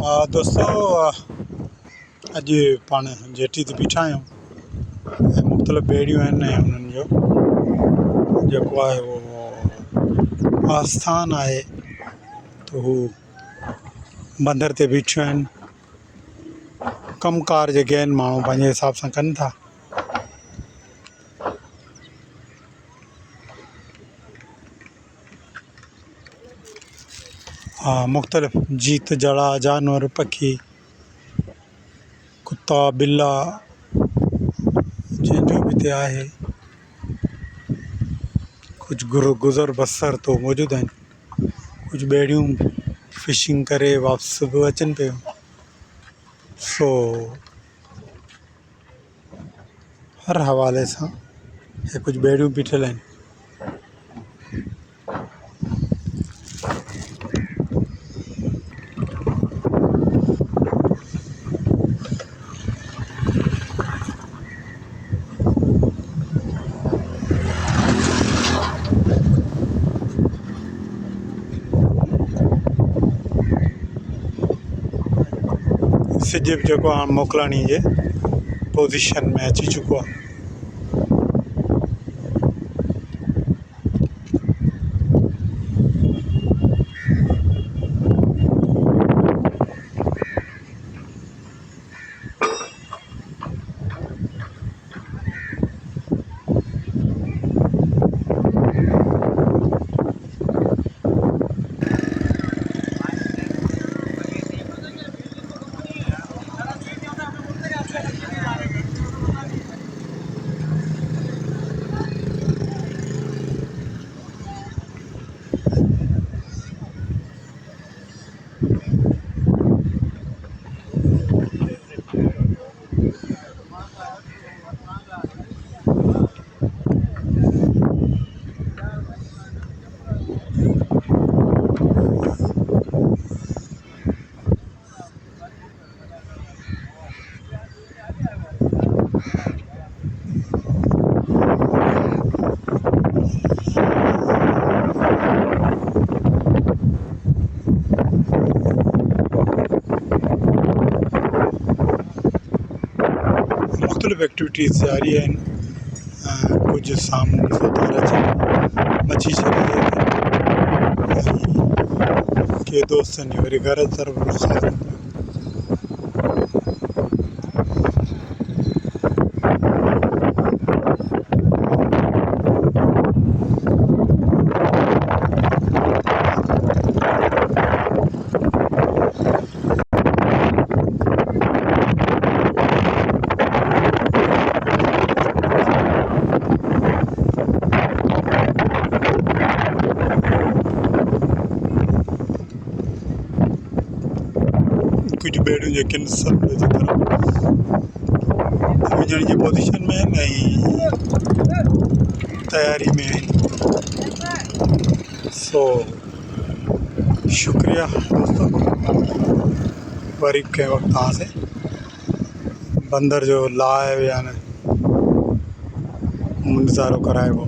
दोस्तों अॼु पाण जेटी ते बीठा आहियूं ऐं मुख़्तलिफ़ ॿेड़ियूं आहिनि ऐं उन्हनि जो जेको आहे उहो आस्थान आहे त हू बंदर ते बीठियूं आहिनि। कमकार जेके आहिनि माण्हू पंहिंजे हिसाब सां कनि था। मुख़्तलिफ़ जीत जड़ा जानवर पखी कुता बिल्ला जंहिंजो बि हिते आहे कुझु गुज़र बसर तो मौजूदु आहिनि। कुझु ॿेड़ियूं फिशिंग करे वापसि बि अचनि पियूं। सो हर हवाले सां हे कुझु ॿेड़ियूं बीठल आहिनि। सिज बि जेको आहे मोकिलाणी जे पोज़ीशन में अची चुको आहे। मुख़्तलिफ़ एक्टिविटीज़ जारी आहिनि। कुझु साम्हूं ॾिसो था मच्छी छॾी के दोस्तनि जो वरी घर तरफ़ रुख़ आहे। कुझु ॿेड़ियूं जेके आहिनि समुंड जे तरफ़ वञण जी पोज़ीशन में आहिनि ऐं तयारी में आहिनि। सो शुक्रिया दोस्तों, वरी कंहिं वक़्तु तव्हांसे बंदर जो लाइव यानी नज़ारो कराइबो।